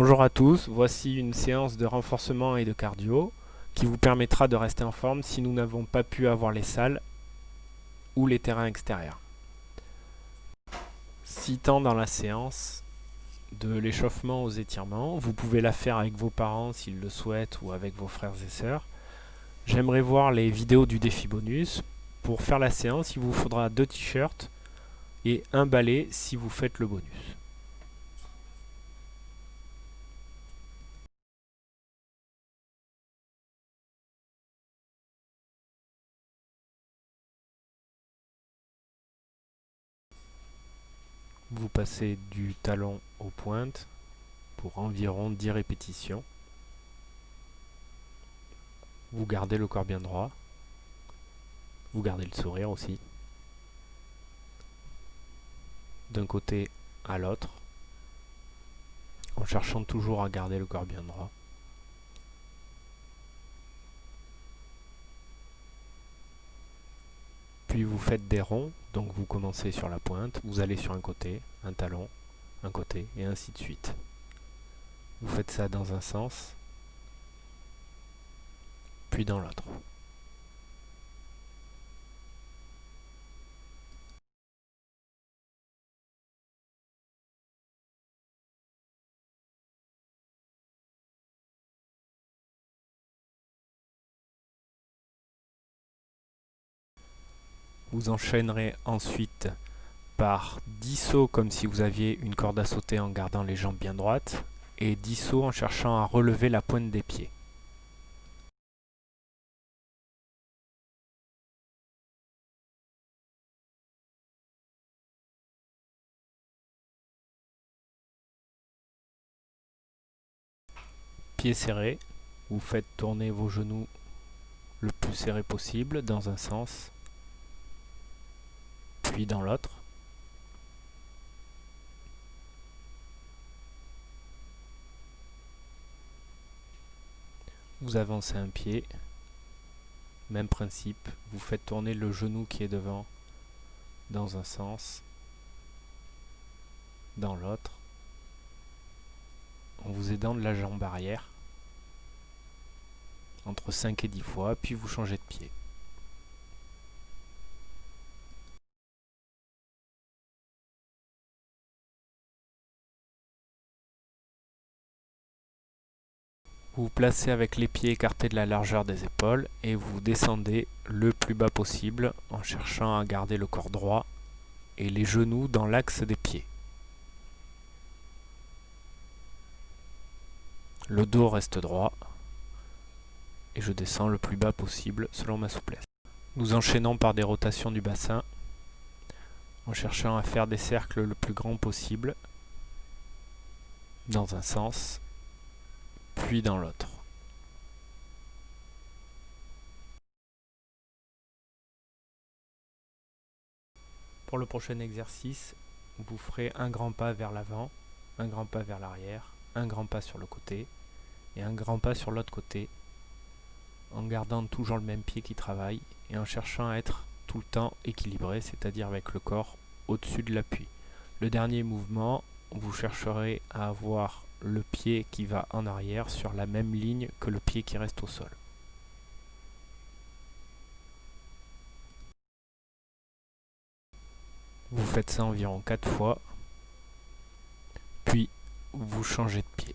Bonjour à tous, voici une séance de renforcement et de cardio qui vous permettra de rester en forme si nous n'avons pas pu avoir les salles ou les terrains extérieurs. 6 temps dans la séance, de l'échauffement aux étirements. Vous pouvez la faire avec vos parents s'ils le souhaitent ou avec vos frères et sœurs. J'aimerais voir les vidéos du défi bonus. Pour faire la séance, il vous faudra 2 t-shirts et un balai si vous faites le bonus. Vous passez du talon aux pointes pour environ 10 répétitions. Vous gardez le corps bien droit. Vous gardez le sourire aussi. D'un côté à l'autre. En cherchant toujours à garder le corps bien droit. Puis vous faites des ronds. Donc vous commencez sur la pointe. Vous allez sur un côté, un talon, un côté et ainsi de suite. Vous faites ça dans un sens. Puis dans l'autre. Vous enchaînerez ensuite par 10 sauts comme si vous aviez une corde à sauter en gardant les jambes bien droites et 10 sauts en cherchant à relever la pointe des pieds. Pieds serrés, vous faites tourner vos genoux le plus serré possible dans un sens, puis dans l'autre. Vous avancez un pied, même principe, vous faites tourner le genou qui est devant dans un sens, dans l'autre, en vous aidant de la jambe arrière, entre 5 et 10 fois, puis vous changez de pied. Vous vous placez avec les pieds écartés de la largeur des épaules et vous descendez le plus bas possible en cherchant à garder le corps droit et les genoux dans l'axe des pieds. Le dos reste droit et je descends le plus bas possible selon ma souplesse. Nous enchaînons par des rotations du bassin en cherchant à faire des cercles le plus grand possible dans un sens puis dans l'autre. Pour le prochain exercice, vous ferez un grand pas vers l'avant, un grand pas vers l'arrière, un grand pas sur le côté et un grand pas sur l'autre côté en gardant toujours le même pied qui travaille et en cherchant à être tout le temps équilibré, c'est-à-dire avec le corps au-dessus de l'appui. Le dernier mouvement, vous chercherez à avoir le pied qui va en arrière sur la même ligne que le pied qui reste au sol. Vous faites ça environ 4 fois, puis vous changez de pied.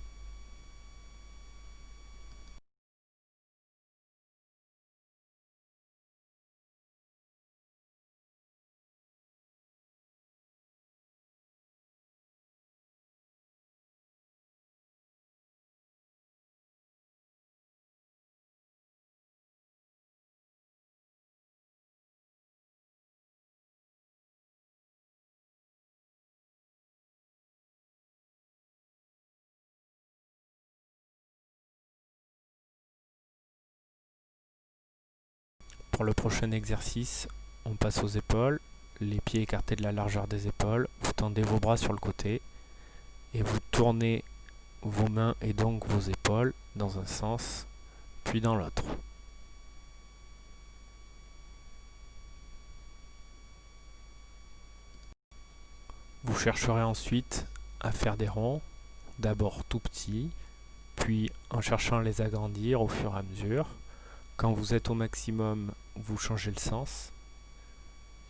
Pour le prochain exercice, on passe aux épaules, les pieds écartés de la largeur des épaules, vous tendez vos bras sur le côté et vous tournez vos mains et donc vos épaules dans un sens puis dans l'autre. Vous chercherez ensuite à faire des ronds d'abord tout petits, puis en cherchant à les agrandir au fur et à mesure. Quand vous êtes au maximum, vous changez le sens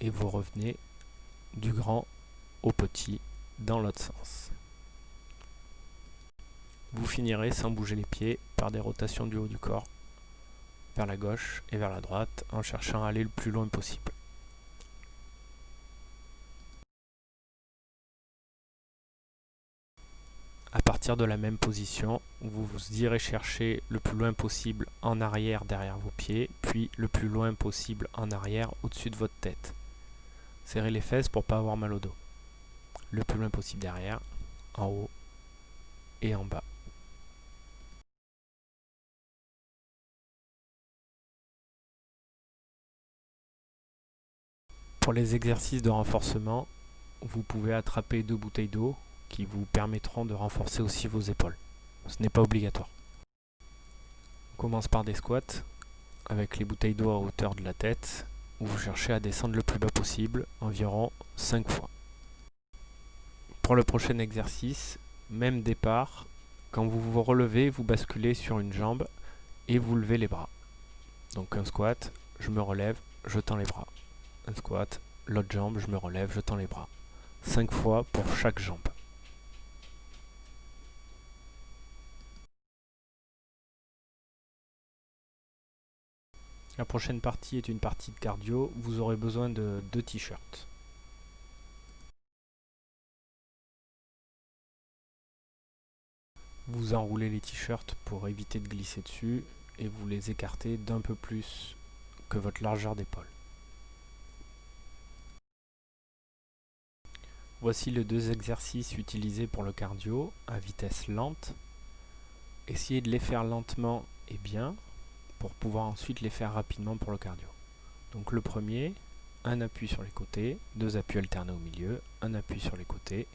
et vous revenez du grand au petit dans l'autre sens. Vous finirez sans bouger les pieds par des rotations du haut du corps vers la gauche et vers la droite en cherchant à aller le plus loin possible. À partir de la même position, vous irez chercher le plus loin possible en arrière derrière vos pieds, puis le plus loin possible en arrière au-dessus de votre tête. Serrez les fesses pour ne pas avoir mal au dos. Le plus loin possible derrière, en haut et en bas. Pour les exercices de renforcement, vous pouvez attraper 2 bouteilles d'eau qui vous permettront de renforcer aussi vos épaules. Ce n'est pas obligatoire. On commence par des squats avec les bouteilles d'eau à hauteur de la tête où vous cherchez à descendre le plus bas possible, environ 5 fois. Pour le prochain exercice, même départ, quand vous vous relevez, vous basculez sur une jambe et vous levez les bras. Donc un squat, je me relève, je tends les bras. Un squat, l'autre jambe, je me relève, je tends les bras. 5 fois pour chaque jambe. La prochaine partie est une partie de cardio. Vous aurez besoin de 2 t-shirts. Vous enroulez les t-shirts pour éviter de glisser dessus et vous les écartez d'un peu plus que votre largeur d'épaule. Voici les 2 exercices utilisés pour le cardio à vitesse lente. Essayez de les faire lentement et bien pour pouvoir ensuite les faire rapidement pour le cardio. Donc le premier, un appui sur les côtés, 2 appuis alternés au milieu, un appui sur les côtés.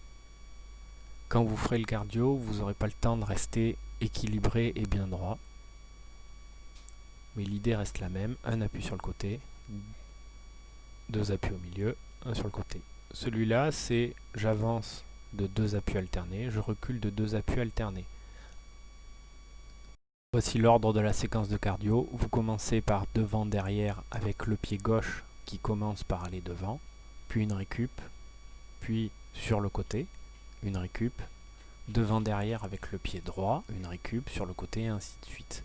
Quand vous ferez le cardio, vous n'aurez pas le temps de rester équilibré et bien droit. Mais l'idée reste la même, un appui sur le côté, 2 appuis au milieu, un sur le côté. Celui-là, c'est j'avance de 2 appuis alternés, je recule de 2 appuis alternés. Voici l'ordre de la séquence de cardio. Vous commencez par devant-derrière avec le pied gauche qui commence par aller devant, puis une récup, puis sur le côté, une récup, devant-derrière avec le pied droit, une récup sur le côté et ainsi de suite.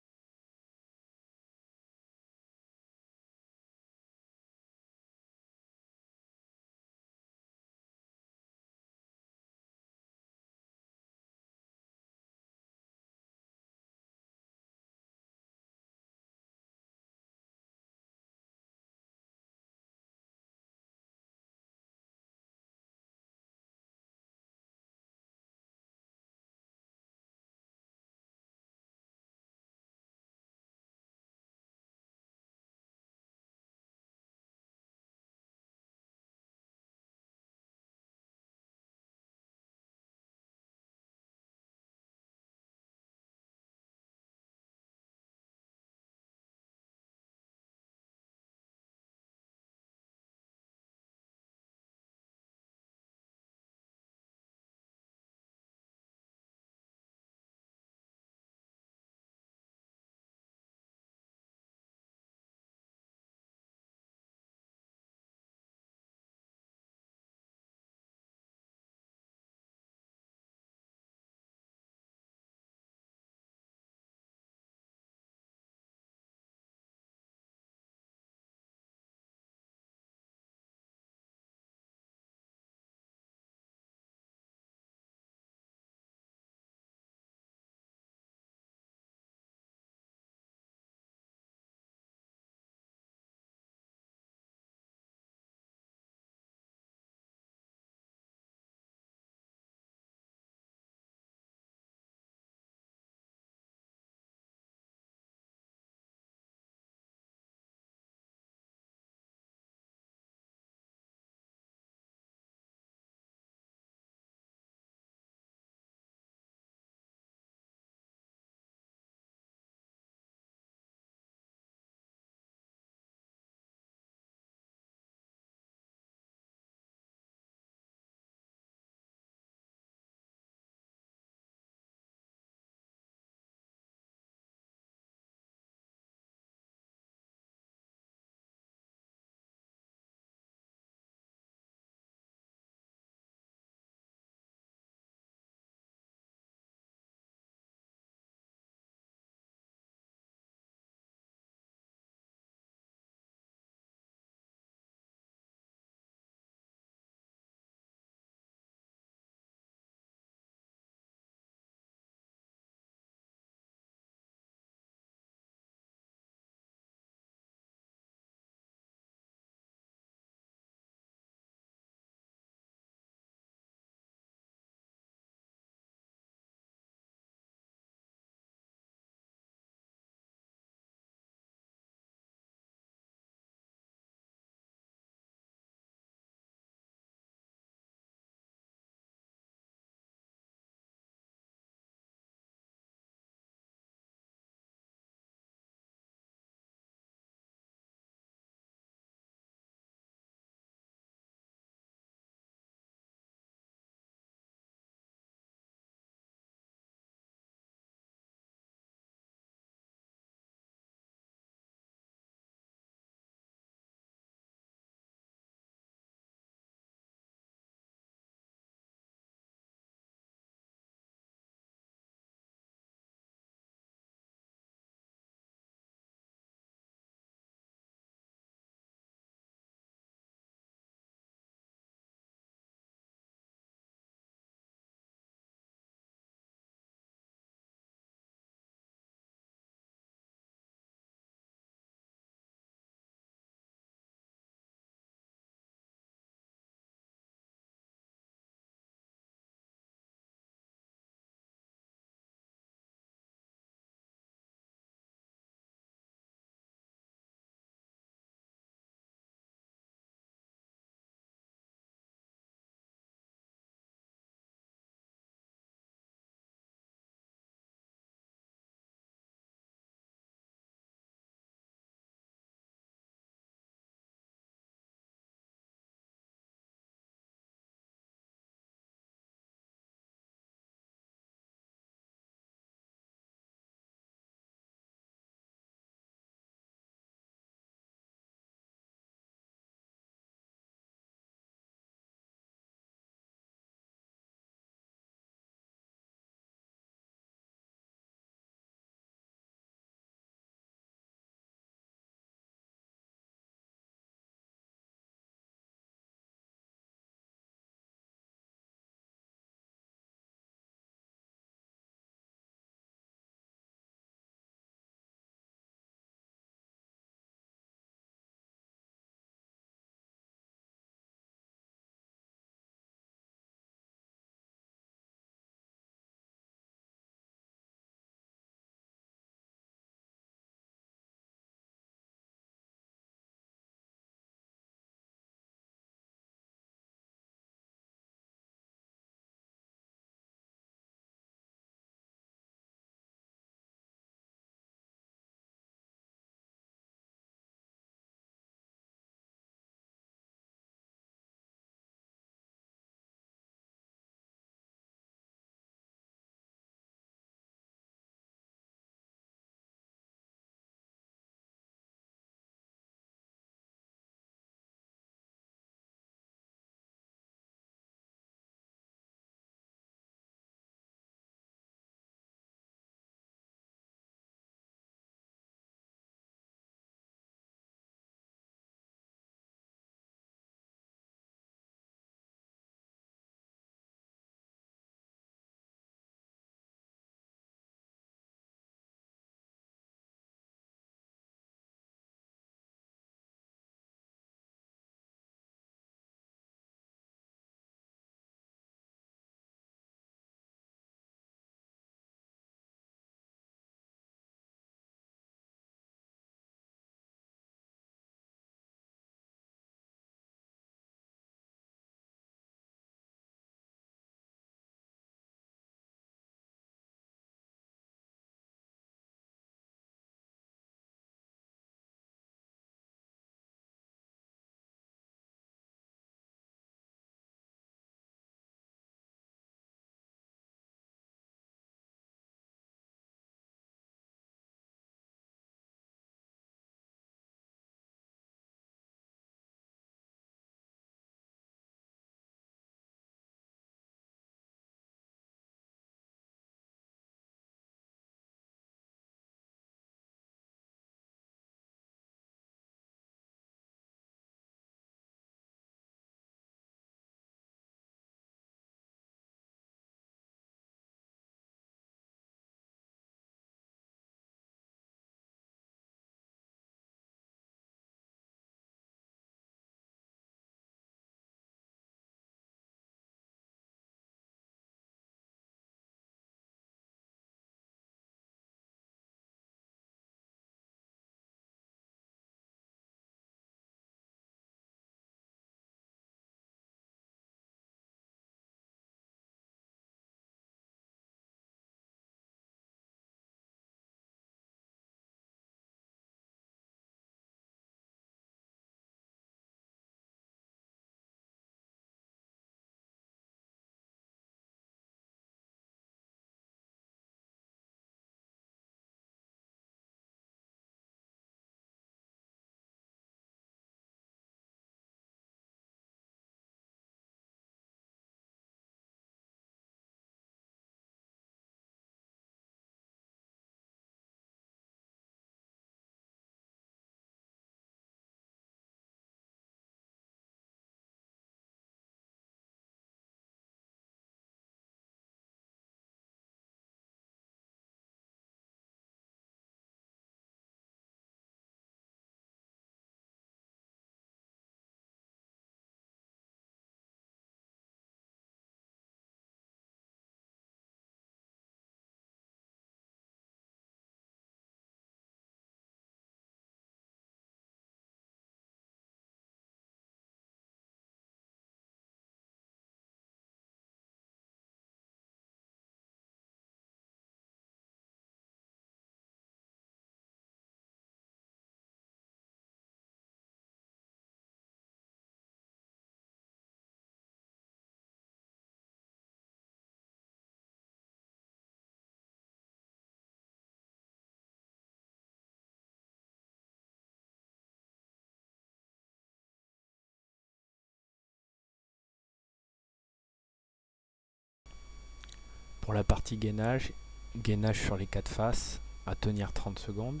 Pour la partie gainage, gainage sur les 4 faces à tenir 30 secondes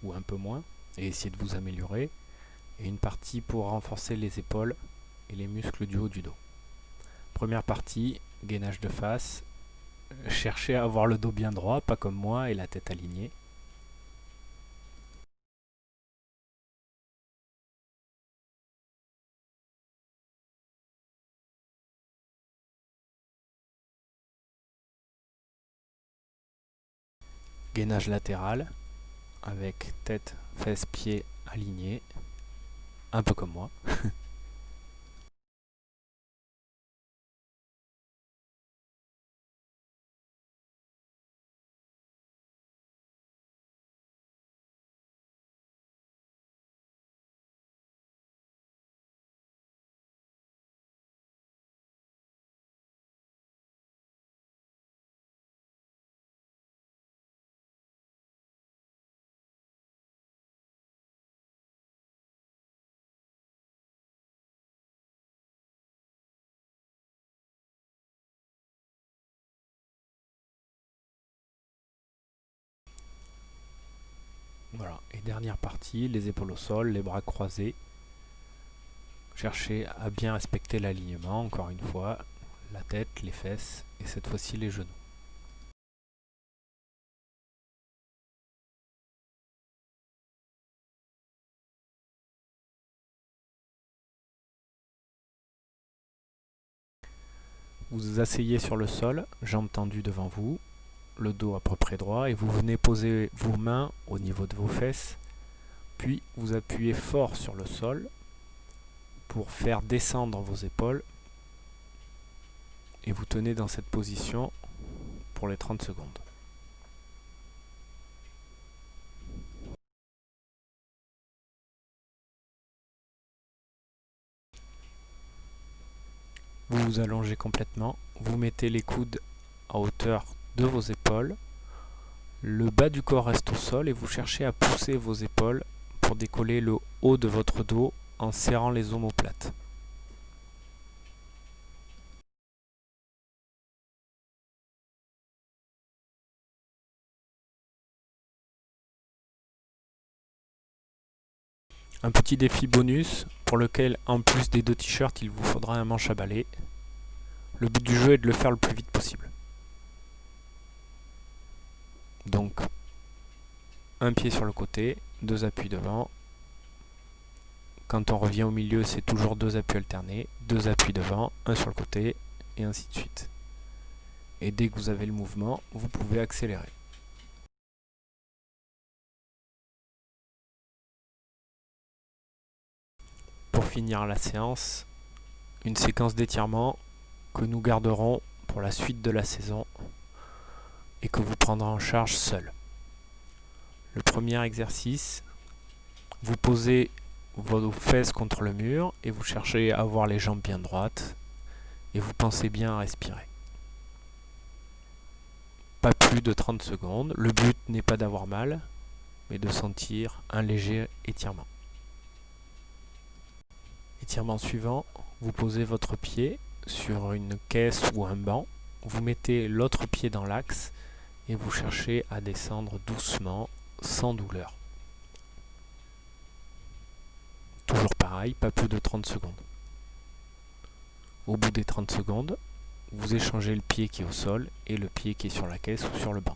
ou un peu moins et essayer de vous améliorer. Et une partie pour renforcer les épaules et les muscles du haut du dos. Première partie, gainage de face. Cherchez à avoir le dos bien droit, pas comme moi, et la tête alignée. Gainage latéral, avec tête, fesses, pieds alignés, un peu comme moi. Voilà. Et dernière partie, les épaules au sol, les bras croisés. Cherchez à bien respecter l'alignement, encore une fois, la tête, les fesses et cette fois-ci les genoux. Vous vous asseyez sur le sol, jambes tendues devant vous, le dos à peu près droit et vous venez poser vos mains au niveau de vos fesses, puis vous appuyez fort sur le sol pour faire descendre vos épaules et vous tenez dans cette position pour les 30 secondes. Vous vous allongez complètement, vous mettez les coudes à hauteur de vos épaules, le bas du corps reste au sol et vous cherchez à pousser vos épaules pour décoller le haut de votre dos en serrant les omoplates. Un petit défi bonus pour lequel, en plus des 2 t-shirts, il vous faudra un manche à balai. Le but du jeu est de le faire le plus vite possible. Donc, un pied sur le côté, 2 appuis devant. Quand on revient au milieu, c'est toujours 2 appuis alternés, 2 appuis devant, un sur le côté, et ainsi de suite. Et dès que vous avez le mouvement, vous pouvez accélérer. Pour finir la séance, une séquence d'étirement que nous garderons pour la suite de la saison et que vous prendrez en charge seul. Le premier exercice, vous posez vos fesses contre le mur et vous cherchez à avoir les jambes bien droites et vous pensez bien à respirer. Pas plus de 30 secondes. Le but n'est pas d'avoir mal, mais de sentir un léger étirement. Étirement suivant, vous posez votre pied sur une caisse ou un banc, vous mettez l'autre pied dans l'axe et vous cherchez à descendre doucement, sans douleur. Toujours pareil, pas plus de 30 secondes. Au bout des 30 secondes, vous échangez le pied qui est au sol et le pied qui est sur la caisse ou sur le banc.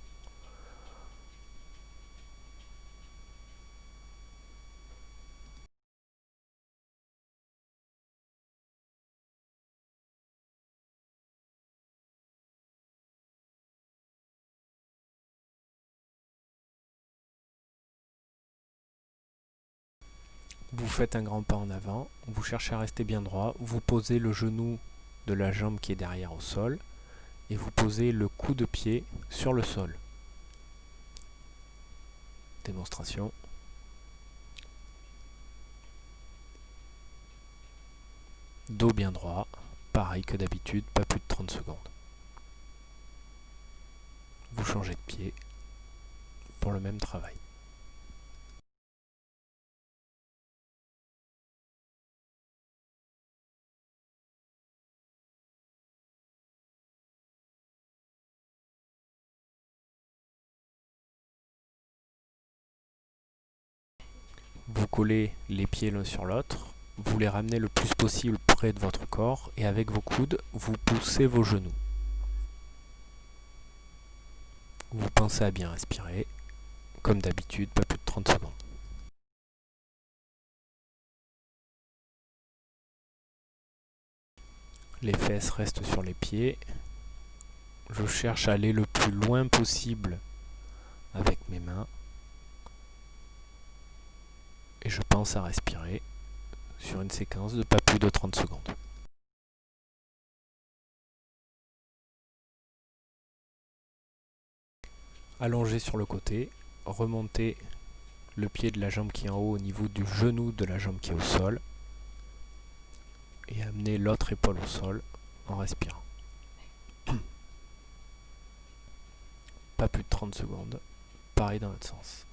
Vous faites un grand pas en avant, vous cherchez à rester bien droit, vous posez le genou de la jambe qui est derrière au sol et vous posez le coup de pied sur le sol. Démonstration. Dos bien droit, pareil que d'habitude, pas plus de 30 secondes. Vous changez de pied pour le même travail. Vous collez les pieds l'un sur l'autre, vous les ramenez le plus possible près de votre corps et avec vos coudes, vous poussez vos genoux. Vous pensez à bien respirer, comme d'habitude, pas plus de 30 secondes. Les fesses restent sur les pieds. Je cherche à aller le plus loin possible avec mes mains. Et je pense à respirer sur une séquence de pas plus de 30 secondes. Allongez sur le côté, remontez le pied de la jambe qui est en haut au niveau du genou de la jambe qui est au sol et amenez l'autre épaule au sol en respirant. Pas plus de 30 secondes, pareil dans l'autre sens.